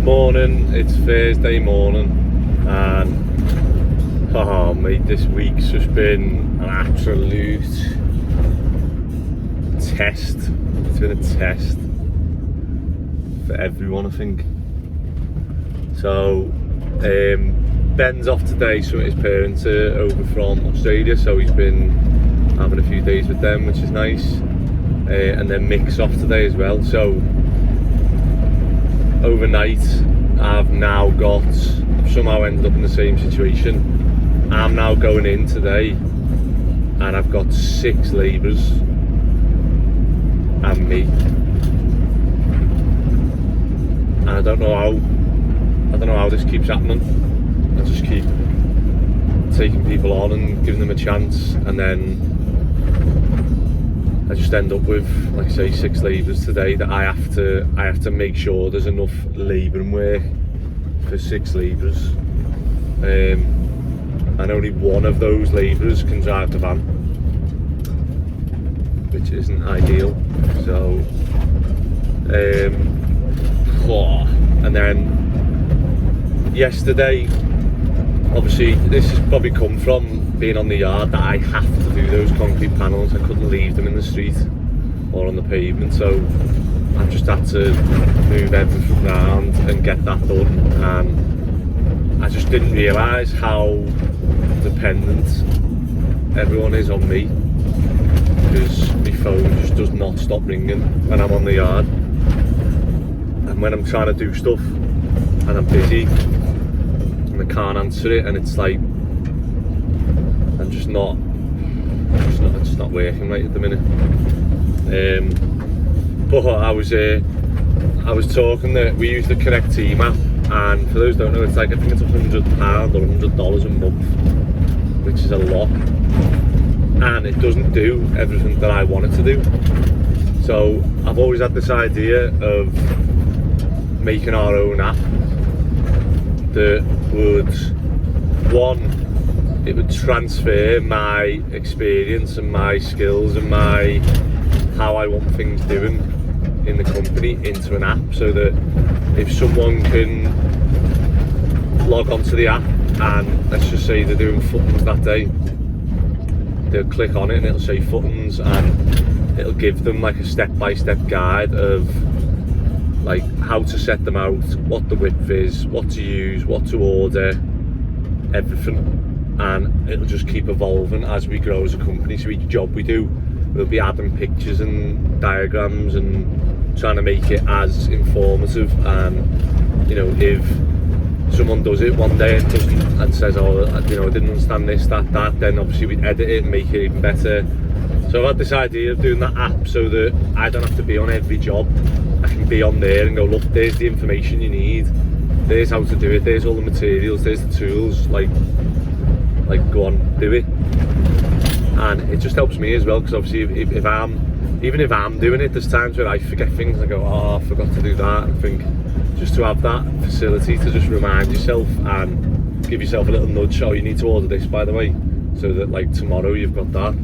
Morning, it's Thursday morning, and oh mate, this week's just been an absolute test. It's been a test for everyone, I think. So Ben's off today, so his parents are over from Australia, so he's been having a few days with them, which is nice. And then Mick's off today as well, so overnight I've now somehow ended up in the same situation. I'm now going in today and I've got 6 labourers and me, and I don't know how this keeps happening. I just keep taking people on and giving them a chance, and then I just end up with, like I say, 6 labourers today that I have to make sure there's enough labouring work for 6 labourers, and only one of those labourers can drive the van, which isn't ideal. So and then yesterday, obviously this has probably come from being on the yard, that I have to do those concrete panels. I couldn't leave them in the street or on the pavement, so I just had to move everything around and get that done. And I just didn't realise how dependent everyone is on me, because my phone just does not stop ringing when I'm on the yard, and when I'm trying to do stuff and I'm busy and I can't answer it, and it's like it's not working right at the minute. But I was talking that we use the correct team app, and for those who don't know, it's like, I think it's £100 or $100 a month, which is a lot, and it doesn't do everything that I want it to do. So I've always had this idea of making our own app that would, it would transfer my experience and my skills and how I want things doing in the company into an app, so that if someone can log onto the app and let's just say they're doing footings that day, they'll click on it and it'll say footings, and it'll give them like a step-by-step guide of like how to set them out, what the width is, what to use, what to order, everything. And it'll just keep evolving as we grow as a company. So each job we do, we'll be adding pictures and diagrams and trying to make it as informative. And you know, if someone does it one day and doesn't, and says, oh, you know, I didn't understand this, that, then obviously we edit it and make it even better. So I've had this idea of doing that app so that I don't have to be on every job. I can be on there and go, look, there's the information you need, there's how to do it, there's all the materials, there's the tools, like go on, do it. And it just helps me as well, because obviously if I'm doing it, there's times where I forget things. I go, oh, I forgot to do that. And I think just to have that facility to just remind yourself and give yourself a little nudge, oh, you need to order this, by the way, so that like tomorrow you've got that.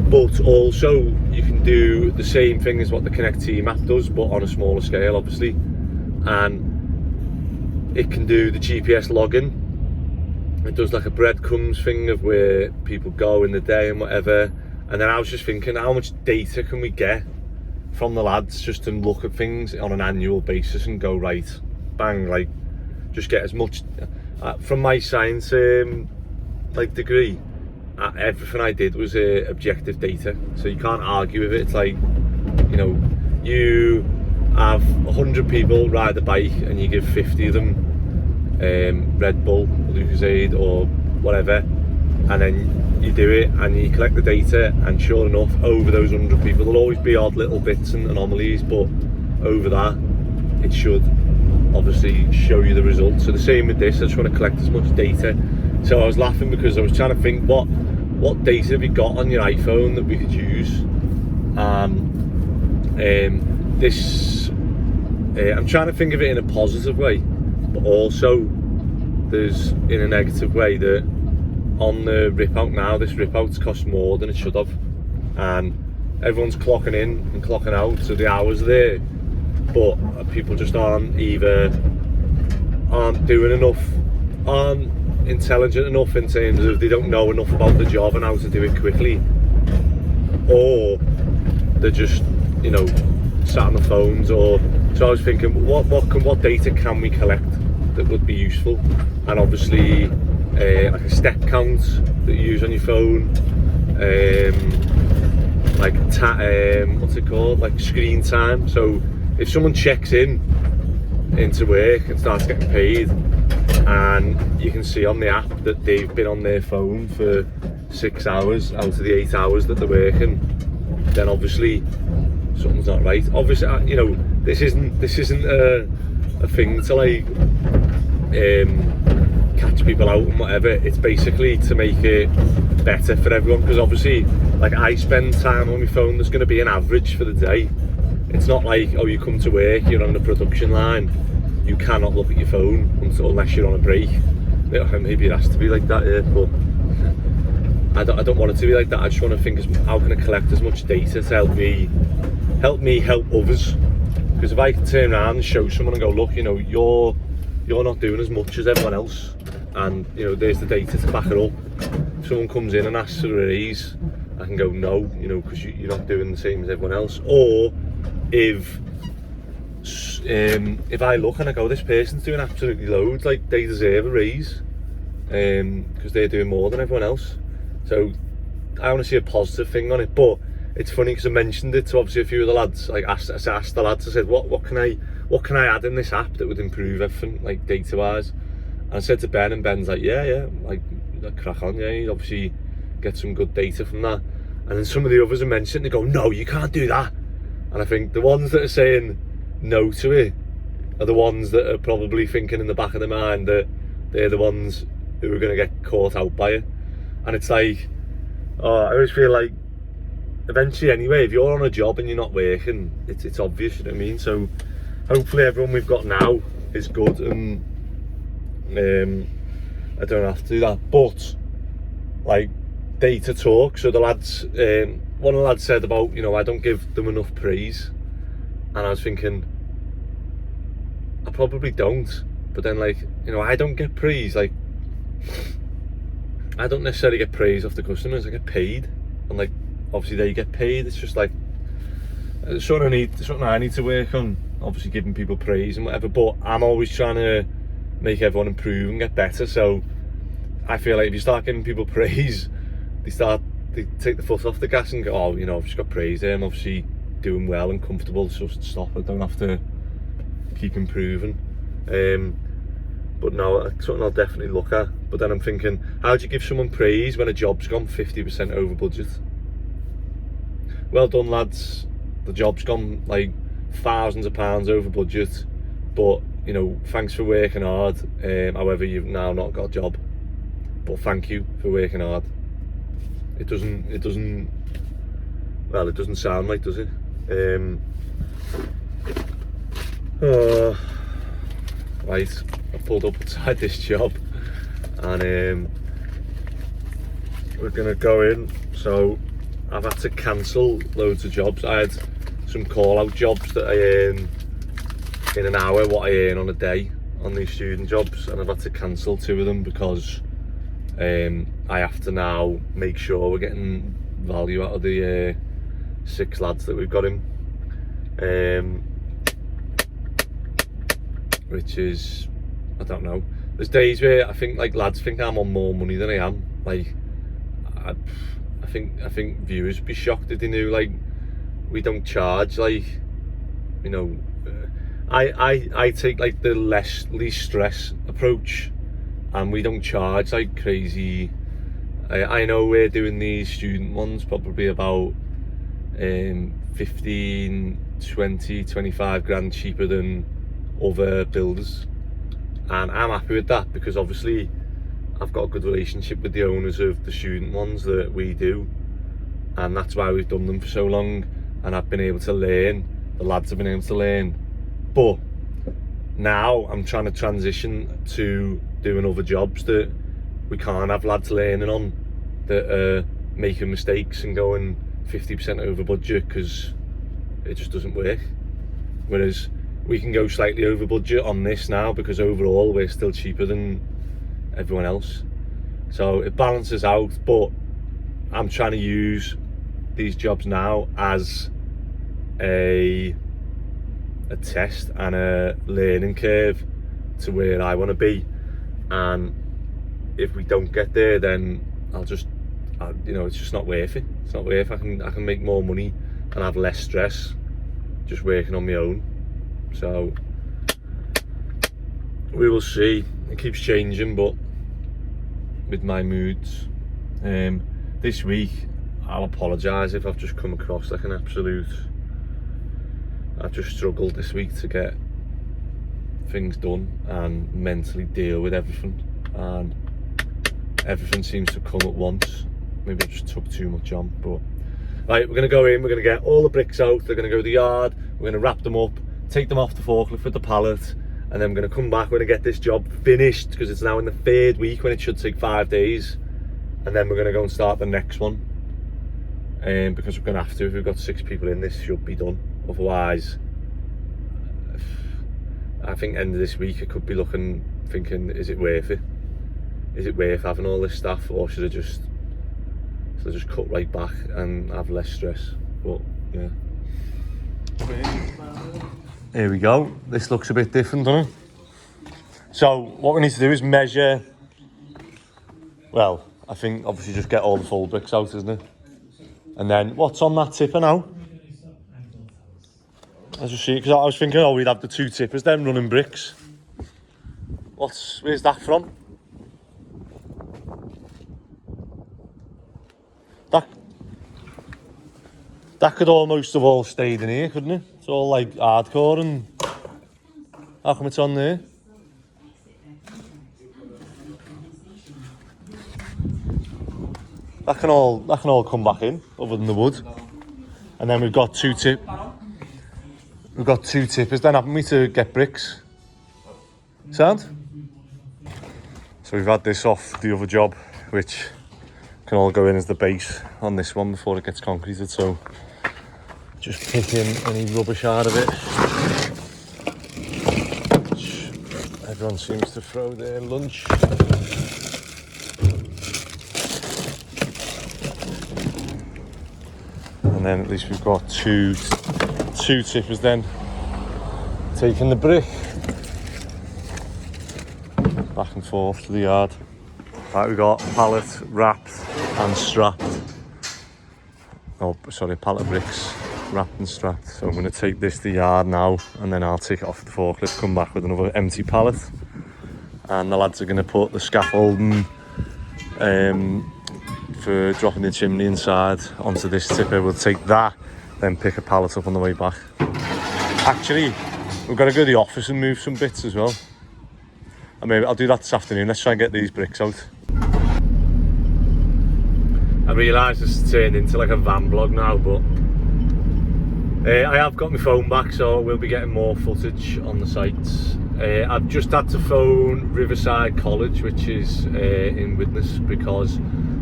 But also you can do the same thing as what the Connect Team app does, but on a smaller scale, obviously. And it can do the GPS login. It does like a breadcrumbs thing of where people go in the day and whatever. And then I was just thinking, how much data can we get from the lads just to look at things on an annual basis and go, right, bang, like just get as much from my science like degree. Everything I did was objective data, so you can't argue with it. It's like, you know, you have 100 people ride a bike and you give 50 of them Red Bull, Lucozade or whatever, and then you do it and you collect the data, and sure enough, over those 100 people there'll always be odd little bits and anomalies, but over that it should obviously show you the results. So the same with this, I just want to collect as much data. So I was laughing because I was trying to think, what data have you got on your iPhone that we could use? I'm trying to think of it in a positive way, but also there's in a negative way, that on the rip out now, this rip out's cost more than it should have, and everyone's clocking in and clocking out, so the hours are there, but people just aren't doing enough, aren't intelligent enough in terms of they don't know enough about the job and how to do it quickly, or they're just, you know, sat on the phones. Or so I was thinking, what data can we collect that would be useful? And obviously like a step count that you use on your phone, like what's it called, like screen time. So if someone checks into work and starts getting paid, and you can see on the app that they've been on their phone for 6 hours out of the 8 hours that they're working, then obviously something's not right. Obviously, you know, this isn't a thing to like catch people out and whatever. It's basically to make it better for everyone, because obviously, like, I spend time on my phone. There's going to be an average for the day. It's not like, oh, you come to work, you're on the production line, you cannot look at your phone unless you're on a break. Maybe it has to be like that, yeah, but I don't want it to be like that. I just want to think, how can I collect as much data to help me help others? Because if I can turn around and show someone and go, look, you know, you're not doing as much as everyone else, and you know, there's the data to back it up. If someone comes in and asks for a raise, I can go, no, you know, because you're not doing the same as everyone else. Or if I look and I go, this person's doing absolutely loads, like, they deserve a raise, because they're doing more than everyone else. So I want to see a positive thing on it. But it's funny because I mentioned it to obviously a few of the lads. Like, I asked the lads, I said, what can I add in this app that would improve everything, like, data wise? And I said to Ben, and Ben's like, yeah, like crack on, yeah, you obviously get some good data from that. And then some of the others are mentioning, they go, no, you can't do that. And I think the ones that are saying no to it are the ones that are probably thinking in the back of their mind that they're the ones who are going to get caught out by it. And it's like, I always feel like eventually anyway, if you're on a job and you're not working, it's obvious, you know what I mean? So hopefully everyone we've got now is good, and I don't have to do that. But like, data talk. So the lads, one of the lads said about, you know, I don't give them enough praise, and I was thinking, I probably don't. But then, like, you know, I don't get praise. Like, I don't necessarily get praise off the customers. I get paid, and like, obviously they get paid. It's just like something I need to work on. Obviously giving people praise and whatever, but I'm always trying to make everyone improve and get better. So I feel like if you start giving people praise, they take the foot off the gas and go, oh, you know, I've just got praise there, I'm obviously doing well and comfortable, so stop. I don't have to keep improving. But no, it's something I'll definitely look at. But then I'm thinking, how do you give someone praise when a job's gone 50% over budget? Well done, lads, the job's gone like thousands of pounds over budget, but you know, thanks for working hard. However, you've now not got a job, but thank you for working hard. It doesn't sound right, does it? Right, I pulled up outside this job, and we're gonna go in. So I've had to cancel loads of jobs. I had some call out jobs that I earn in an hour what I earn on a day on these student jobs, and I've had to cancel 2 of them because I have to now make sure we're getting value out of the 6 lads that we've got in, which is, I don't know, there's days where I think like lads think I'm on more money than I am. Like, I think viewers would be shocked if they knew, like, we don't charge, like, you know, I take like the least stress approach, and we don't charge like crazy. I know we're doing these student ones probably about 15, 20, 25 grand cheaper than other builders, and I'm happy with that because obviously I've got a good relationship with the owners of the student ones that we do, and that's why we've done them for so long, and I've been able to learn, the lads have been able to learn. But now I'm trying to transition to doing other jobs that we can't have lads learning on, that are making mistakes and going 50% over budget, because it just doesn't work. Whereas we can go slightly over budget on this now, because overall we're still cheaper than everyone else. So it balances out, but I'm trying to use these jobs now as a test and a learning curve to where I want to be. And if we don't get there, then it's just not worth it. It's not worth it. I can make more money and have less stress just working on my own. So we will see. It keeps changing, but with my moods. This week, I'll apologise if I've just come across like an absolute... I've just struggled this week to get things done and mentally deal with everything, and everything seems to come at once. Maybe I just took too much on, but... Right, we're going to go in, we're going to get all the bricks out, they're going to go to the yard, we're going to wrap them up, take them off the forklift with the pallet, and then we're going to come back, we're going to get this job finished, because it's now in the 3rd week when it should take 5 days. And then we're going to go and start the next one, because we're going to have to. If we've got 6 people in, this should be done. Otherwise, I think end of this week I could be thinking, is it worth it? Is it worth having all this stuff, or should I just cut right back and have less stress? But yeah. Here we go. This looks a bit different, doesn't it? So what we need to do is measure. Well, I think obviously just get all the full bricks out, isn't it? And then what's on that tipper now? As you see, because I was thinking, we'd have the 2 tippers then running bricks. Where's that from? That could almost have all stayed in here, couldn't it? It's all like hardcore, and how come it's on there? That can all come back in, other than the wood. And then we've got 2 tippers then, haven't we, to get bricks? Sound? So we've had this off the other job, which can all go in as the base on this one before it gets concreted. So just picking any rubbish out of it, which everyone seems to throw their lunch. And then at least we've got two tippers then taking the brick back and forth to the yard. Right, we've got pallet wrapped and strapped. Oh, sorry, pallet bricks wrapped and strapped. So I'm going to take this to the yard now, and then I'll take it off the forklift, come back with another empty pallet. And the lads are going to put the scaffolding for dropping the chimney inside onto this tipper. We'll take that, then pick a pallet up on the way back. Actually, we've got to go to the office and move some bits as well. And maybe I'll do that this afternoon. Let's try and get these bricks out. I realise this has turned into like a van vlog now, but I have got my phone back, so we'll be getting more footage on the sites. I've just had to phone Riverside College, which is in Widnes, because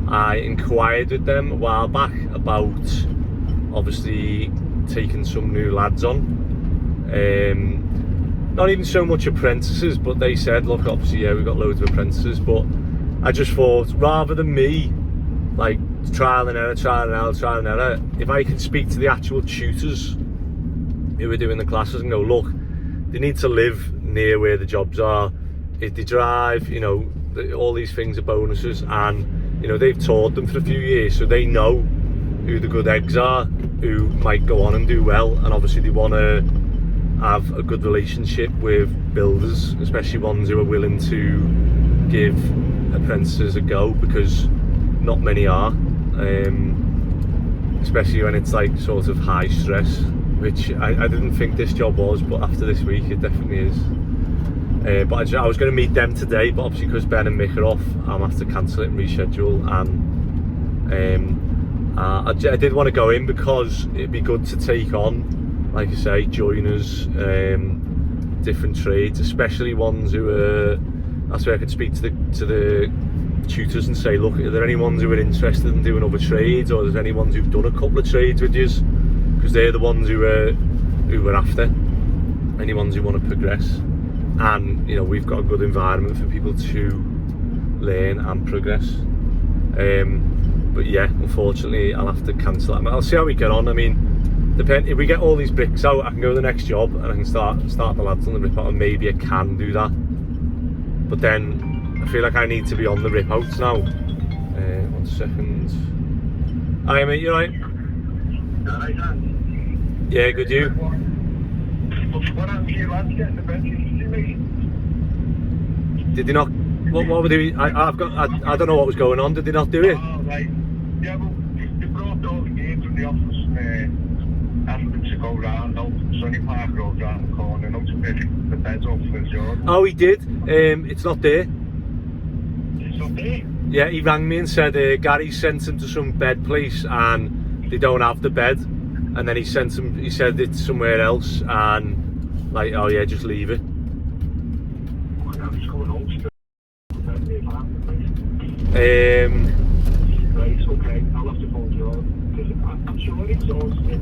I inquired with them a while back about obviously taking some new lads on. Not even so much apprentices, but they said, look, obviously, yeah, we've got loads of apprentices, but I just thought, rather than me, like, trial and error, if I can speak to the actual tutors who are doing the classes and go, look, they need to live near where the jobs are. If they drive, you know, all these things are bonuses, and, you know, they've taught them for a few years, so they know who the good eggs are, who might go on and do well, and obviously they want to have a good relationship with builders, especially ones who are willing to give apprentices a go, because not many are, especially when it's like sort of high stress, which I didn't think this job was, but after this week it definitely is. But I was going to meet them today, but obviously because Ben and Mick are off, I'm going to have to cancel it and reschedule. And I did want to go in because it'd be good to take on, like I say, joiners, different trades, especially ones who are. That's where I could speak to the tutors and say, look, are there any ones who are interested in doing other trades, or is there any ones who've done a couple of trades with you? Because they're the ones who we're after. ones who want to progress, and you know, we've got a good environment for people to learn and progress. But yeah, unfortunately I'll have to cancel that. I'll see how we get on. I mean, if we get all these bricks out, I can go to the next job and I can start the lads on the rip out, and maybe I can do that. But then I feel like I need to be on the rip outs now. 1 second. Hi mate, you alright? Yeah, good, you? What happened to you lads getting the bed? Did you see me? Did they not? What were they? I don't know what was going on. Did they not do it? Oh, right. Yeah, well, they brought all the games from the office asked them to go round out Sunny Park Road round the corner and out to pick the beds up for his yard. Oh, he did. It's not there. It's not there? Yeah, he rang me and said Gary sent him to some bed place and they don't have the bed. And then he said it's somewhere else, and like, oh yeah, just leave it. I'm just going home to Right, okay, I'll have to phone John, because I'm sure it's exhausted.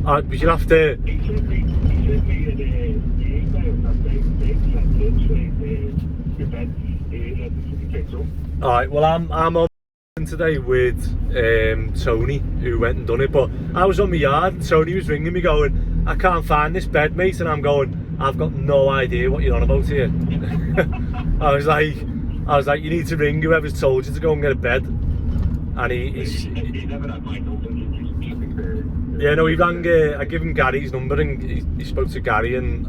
But you'll have to... He sent me in the email that they sent in the bed to be picked up. Alright, well I'm on today with Tony, who went and done it, but I was on my yard and Tony was ringing me going, I can't find this bed, mate, and I'm going, I've got no idea what you're on about here. I was like, you need to ring whoever's told you to go and get a bed. And he never had my number. Yeah, no, he rang, I gave him Gary's number and he spoke to Gary, and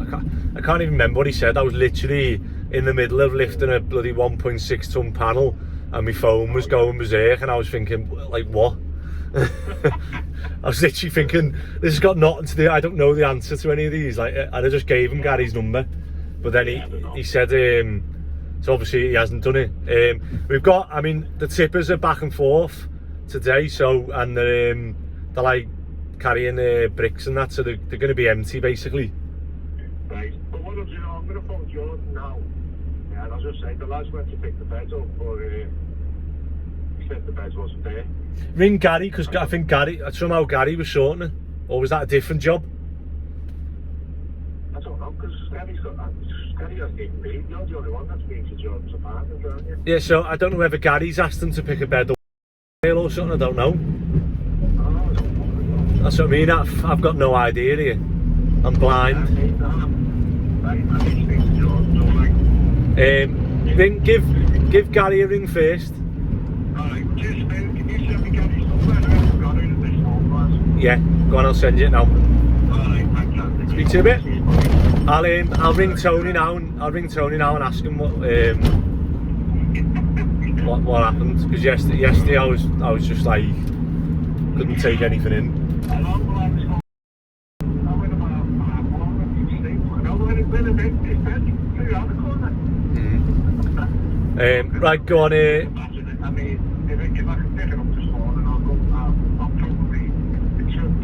I can't even remember what he said. I was literally in the middle of lifting a bloody 1.6 ton panel and my phone was going berserk, and I was thinking, like, what? I was literally thinking, this has got nothing to do, I don't know the answer to any of these. Like, and I just gave him Gary's number, but then he said, so obviously he hasn't done it. We've got, I mean, the tippers are back and forth today, so, and they're like carrying bricks and that, so they're going to be empty basically. Right, but what I'll do, I'm going to phone Jordan now, and I'll just say the lads went to pick the beds up, but he said the beds wasn't there. Ring Gary, because I think somehow Gary was sorting it, or was that a different job? I don't know, because Gary hasn't even been, you're the only one that's been to Jordan's apartment, aren't you? Yeah, so I don't know whether Gary's asked him to pick a bed up or something, I don't know. Oh, I don't know. That's what I mean, I've got no idea here. I'm blind. Give Gary a ring first. Alright, just can you send me Gary's number? I've got it in this phone, lads. Yeah, go on, I'll send you it now. Alright, fantastic. Speak to you a bit. I'll ring Tony now and ask him what happened, because yesterday I was just like, couldn't take anything in. Right, go on here. I mean, if I can pick it up this morning, I'll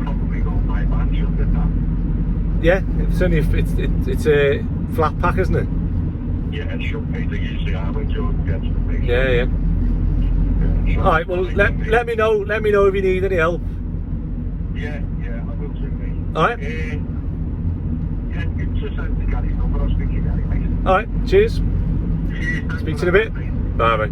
probably go by van, shouldn't it? Yeah, it's only it's a flat pack, isn't it? Yeah, it should be. They usually are when Jordan gets the thing. Yeah. All right. Well, let me know. Let me know if you need any help. Yeah, I will too, mate. All right. Yeah, you just send the Gary's number. I'll speak to you, Gary, mate. All right. Cheers. Speak to you in a bit. Bye bye.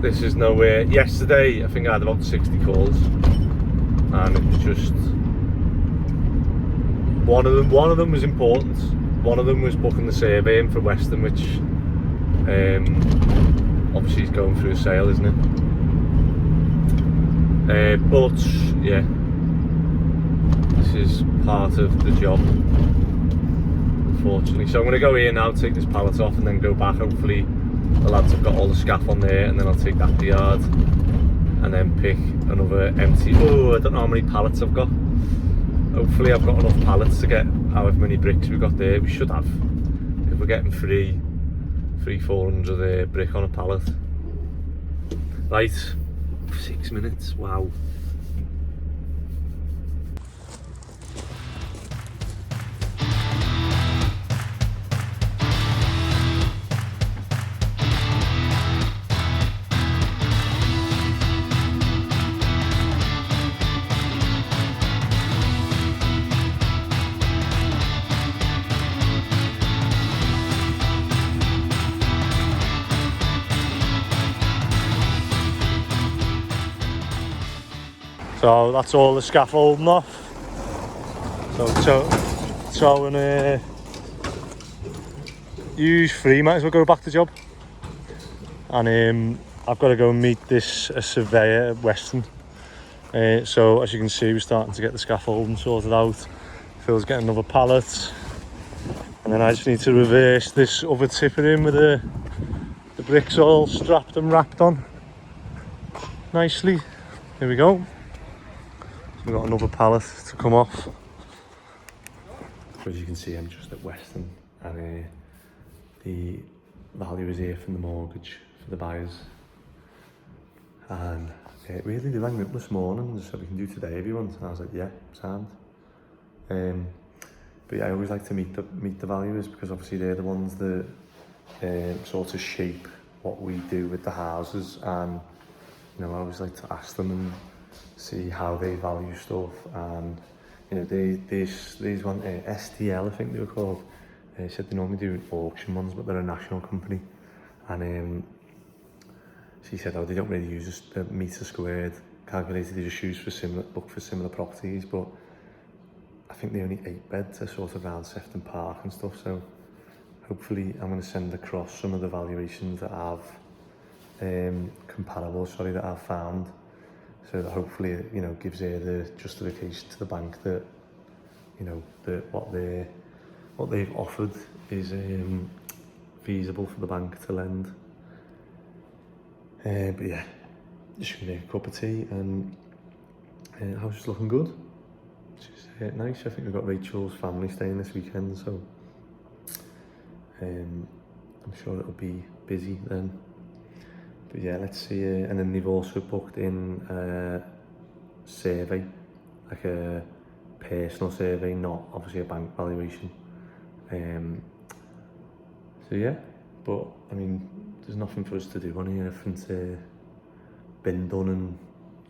This is nowhere. Yesterday I think I had about 60 calls, and it was just one of them was important. One of them was booking the survey in for Western, which obviously is going through a sale, isn't it? But yeah, this is part of the job, unfortunately. So I'm going to go here now, take this pallet off, and then go back. Hopefully the lads have got all the scaff on there, and then I'll take that to the yard and then pick another empty. Oh, I don't know how many pallets I've got. Hopefully I've got enough pallets to get however many bricks we've got there. We should have, if we're getting 400 brick on a pallet. Right, 6 minutes, wow. So that's all the scaffolding off. So towing use free, might as well go back to job. And I've got to go and meet this surveyor at Weston. So as you can see, we're starting to get the scaffolding sorted out. Phil's getting another pallet. And then I just need to reverse this other tipper in with the bricks all strapped and wrapped on nicely. Here we go. So we've got another pallet to come off. As you can see, I'm just at Weston, and the value is here from the mortgage for the buyers. And really, they rang me up this morning and just said we can do today if you want. And I was like, yeah, sound. But yeah, I always like to meet the valuers, because obviously they're the ones that sort of shape what we do with the houses. And you know, I always like to ask them and see how they value stuff. And you know, these one STL, I think they were called. They said they normally do auction ones, but they're a national company. And she said, oh, they don't really use a metre squared calculator. They just use look for similar properties. But I think they only 8 beds are sort of around Sefton Park and stuff. So hopefully I'm going to send across some of the valuations that I've comparables, that I've found, so that hopefully it, you know, gives her the justification to the bank that, you know, that what they've offered is feasible for the bank to lend. But yeah, just gonna make a cup of tea, and the house is looking good. It's nice. I think we've got Rachel's family staying this weekend, so I'm sure it'll be busy then. But yeah, let's see. And then they've also booked in a survey, like a personal survey, not obviously a bank valuation. So yeah, but I mean, there's nothing for us to do on here. Everything's been done, and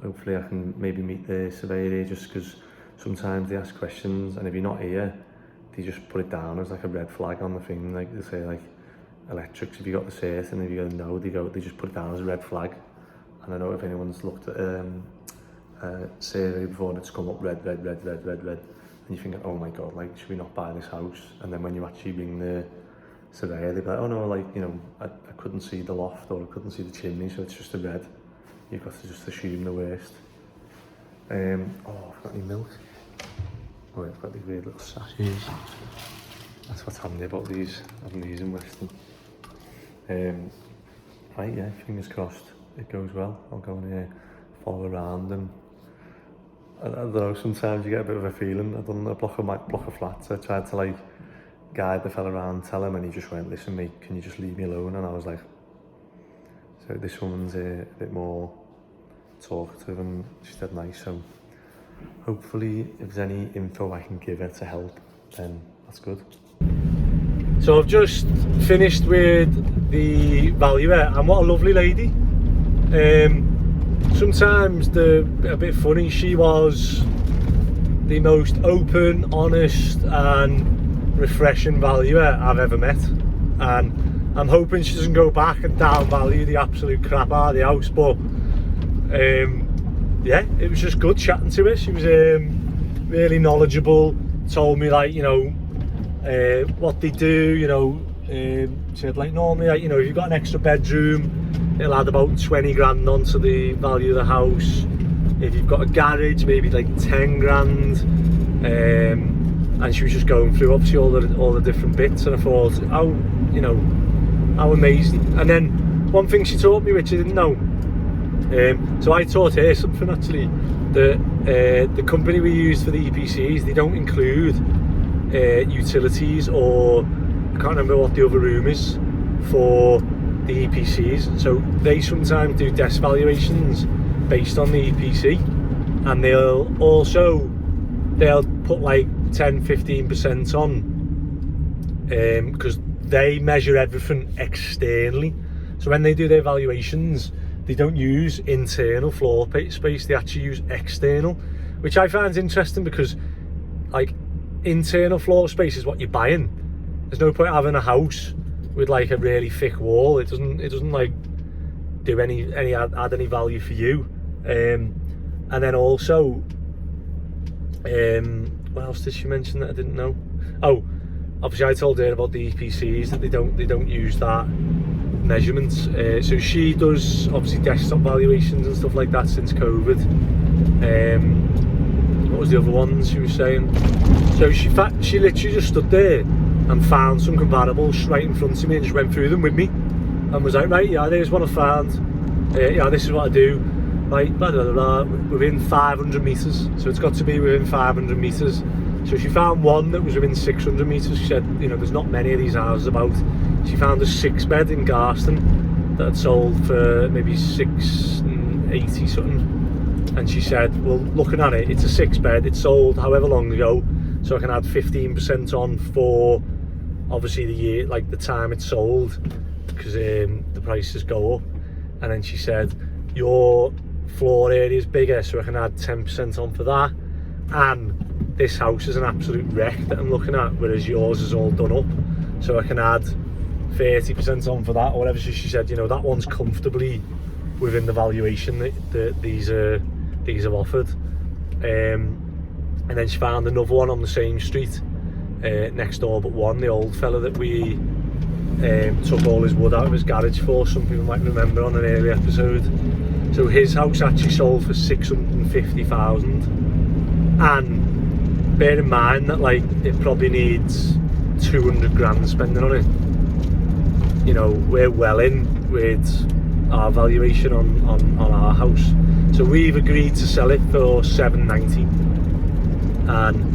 hopefully I can maybe meet the surveyor here, just because sometimes they ask questions, and if you're not here, they just put it down as like a red flag on the thing. Like they say, like, electrics, if you got the cert, and if you go no, they just put it down as a red flag. And I know if anyone's looked at a survey before and it's come up red, and you think, oh my god, like, should we not buy this house? And then when you actually ring the surveyor, they're like, oh no, like, you know, I couldn't see the loft, or I couldn't see the chimney, so it's just a red. You've got to just assume the worst. Oh, I've got any milk. Oh, I've got these weird little sachets. That's what's handy about having these in Weston. Right, yeah, fingers crossed it goes well. I'll go and follow around, and I don't know, sometimes you get a bit of a feeling. I've done a block of flats. I tried to like guide the fella around, tell him, and he just went, listen mate, can you just leave me alone? And I was like, so this woman's a bit more talkative, and she's dead nice, so hopefully if there's any info I can give her to help, then that's good. So I've just finished with the valuer, and what a lovely lady. Sometimes they're a bit funny. She was the most open, honest and refreshing valuer I've ever met, and I'm hoping she doesn't go back and downvalue the absolute crap out of the house. But yeah, it was just good chatting to her. She was really knowledgeable, told me, like, you know, what they do, you know. Said, like, normally, like, you know, if you've got an extra bedroom, it'll add about 20 grand onto the value of the house. If you've got a garage, maybe like 10 grand. And she was just going through obviously all the different bits, and I thought, how, you know, how amazing. And then one thing she taught me, which I didn't know, so I taught her something actually, that the company we use for the EPCs, they don't include utilities, or I can't remember what the other room is for the EPCs. So they sometimes do desk valuations based on the EPC, and they'll put like 10-15% on, because they measure everything externally. So when they do their valuations, they don't use internal floor space, they actually use external, which I find interesting, because like, internal floor space is what you're buying. There's no point having a house with like a really thick wall. It doesn't like do add any value for you. And And then also, what else did she mention that I didn't know? Oh, obviously I told her about the EPCs, that they don't use that measurement. So she does obviously desktop valuations and stuff like that since COVID. What was the other ones she was saying? So she literally just stood there and found some comparables right in front of me and just went through them with me and was like, right, yeah, there's one I found. Yeah, this is what I do. Right, blah, blah, blah, blah, within 500 metres. So it's got to be within 500 metres. So she found one that was within 600 metres. She said, you know, there's not many of these houses about. She found a 6-bed in Garston that had sold for maybe $680 something. And she said, well, looking at it, it's a 6-bed. It sold however long ago. So I can add 15% on for obviously the year, like the time it sold, because the prices go up. And then she said, your floor area is bigger, so I can add 10% on for that. And this house is an absolute wreck that I'm looking at, whereas yours is all done up, so I can add 30% on for that or whatever. So she said, you know, that one's comfortably within the valuation that these have offered. And then she found another one on the same street next door but one, the old fella that we took all his wood out of his garage for, some people might remember on an early episode. So his house actually sold for 650,000, and bear in mind that like it probably needs 200 grand spending on it. You know, we're well in with our valuation on our house, so we've agreed to sell it for 790, and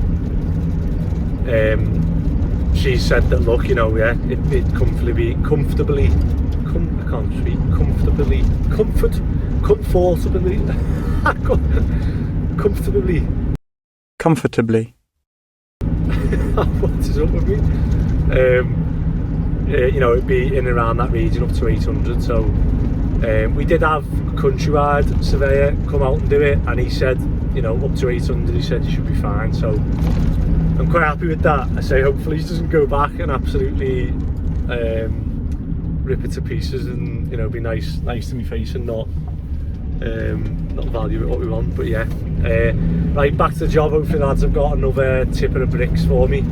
she said that, look, you know, yeah, it comfortably what is up with me? You know, it'd be in and around that region up to 800. So we did have a countrywide surveyor come out and do it, and he said, you know, up to 800, he said you should be fine. So I'm quite happy with that. I say hopefully he doesn't go back and absolutely rip it to pieces and, you know, be nice to me face and not value it what we want. But yeah, right, back to the job. Hopefully lads have got another tipper of bricks for me,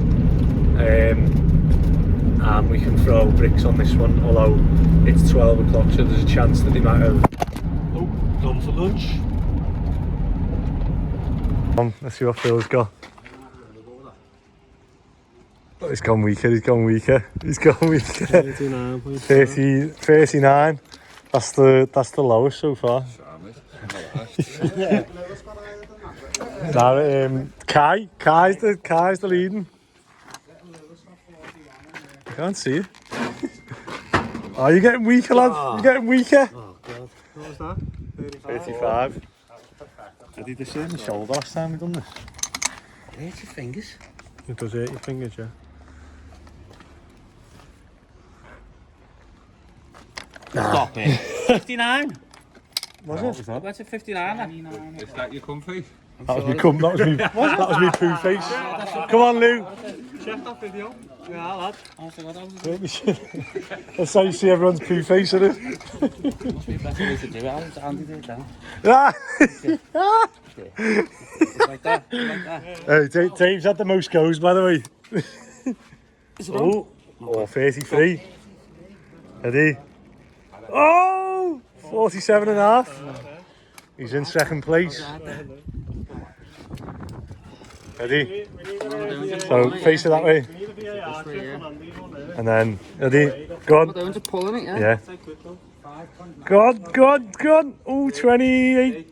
and we can throw bricks on this one, although it's 12 o'clock, so there's a chance that they might have gone for lunch. Let's see what Phil's got. Oh, he's gone weaker. 39. That's the lowest so far. Now, Kai's the leading. I can't see it. Oh, you're getting weaker, lad. You're getting weaker. Oh god, what was that? 35. I did this in the shoulder last time we done this. It hurts your fingers. It does hurt your fingers, yeah. Stop it. 59. Was it? I went to 59. Is that your comfy? That was me Poo Face. Come on, Lou. Check that video. Yeah, lad. That's how you see everyone's Poo Face in it. Must be a better way to do it. Andy did it down. Like that. Hey, Dave's had the most goes, by the way. Oh, 33. Ready? Oh, 47 and a half. He's in second place. Ready? So face it that way. And then, ready? Go on. They're just pulling it, yeah? Yeah. Go on. Oh, 28.5.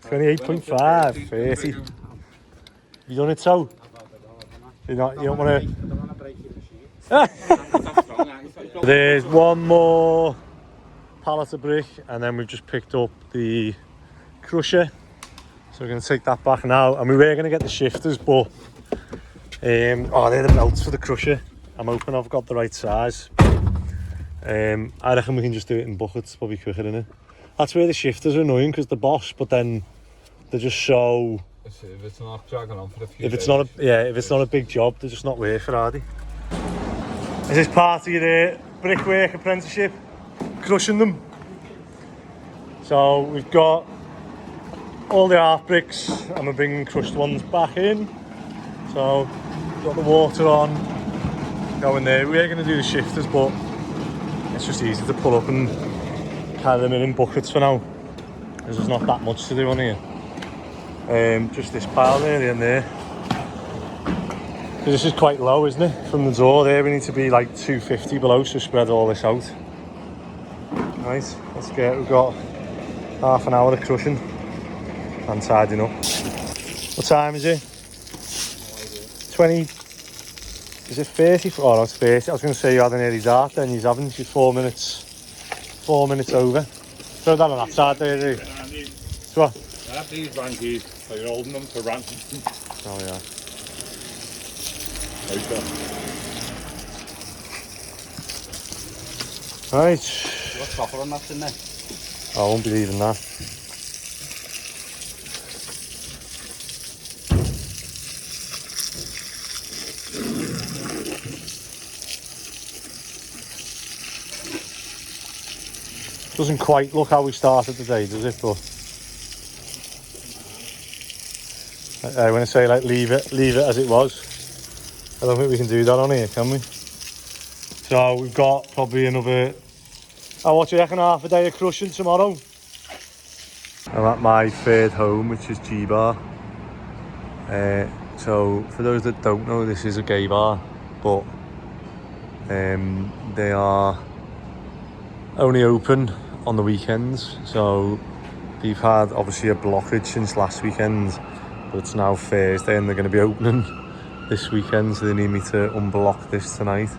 28.5. 30. You done it, so? You don't want to... There's one more pallet of brick, and then we've just picked up the crusher, so we're going to take that back now. And we were going to get the shifters, but they're the belts for the crusher. I'm hoping I've got the right size. I reckon we can just do it in buckets, probably quicker, innit? That's where the shifters are annoying, because they're boss, but then they're just so... If it's not dragging on for a few if it's not a big job, they're just not worth it, are they? Is this part of your brickwork apprenticeship? Crushing them? So we've got all the half bricks and we're bringing crushed ones back in. So got the water on, going there. We're going to do the shifters, but it's just easy to pull up and carry them in buckets for now, because there's not that much to do on here. Just this pile there and there. This is quite low, isn't it? From the door there, we need to be like 250 below, so spread all this out. Right, let's get, we've got half an hour of crushing and tidying up. What time is it? 20, is it 30? Oh no, it's 30. I was going to say you had an early dart, then you haven't. You're 4 minutes over. Throw that on that side there, do you? So what? I have these rankies, so you're holding them for ranking. Oh yeah. Right. What's copper on that in there? I won't be leaving that. Doesn't quite look how we started the day, does it? But when I say like leave it as it was, I don't think we can do that on here, can we? So we've got probably another, what do you reckon, half a day of crushing tomorrow? I'm at my third home, which is G-Bar. So for those that don't know, this is a gay bar, but they are only open on the weekends. So they've had obviously a blockage since last weekend, but it's now Thursday and they're going to be opening this weekend, so they need me to unblock this tonight.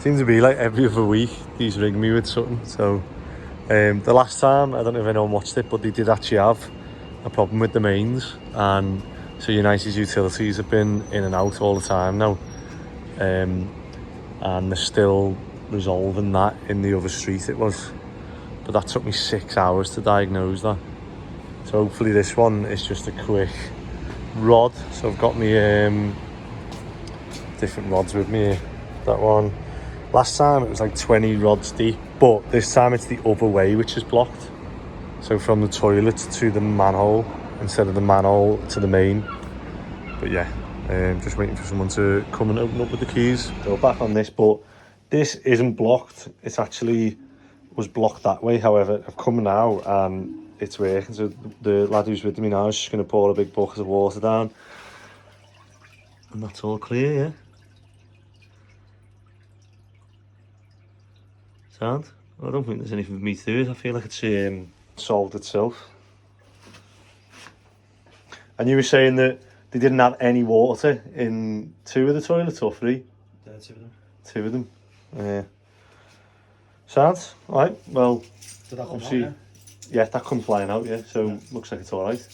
Seems to be like every other week these ring me with something. So the last time, I don't know if anyone watched it, but they did actually have a problem with the mains, and so United's utilities have been in and out all the time now, and they're still resolving that in the other street it was, but that took me 6 hours to diagnose that. So hopefully this one is just a quick rod. So I've got me different rods with me here. That one, last time it was like 20 rods deep, but this time it's the other way which is blocked. So from the toilet to the manhole instead of the manhole to the main. But yeah, just waiting for someone to come and open up with the keys. Go back on this, but this isn't blocked. It's actually was blocked that way. However, I've come now and it's working. So the lad who's with me now is just going to pour a big bucket of water down, and that's all clear. Yeah. Sound? I don't think there's anything for me to do. I feel like it's solved itself. And you were saying that they didn't have any water in 2 of the toilets, or 3? 2 of them. 2 of them. Yeah. Sound? Right. Well, Did that come out, obviously, yeah, that come flying out. Yeah. So looks like it's all right.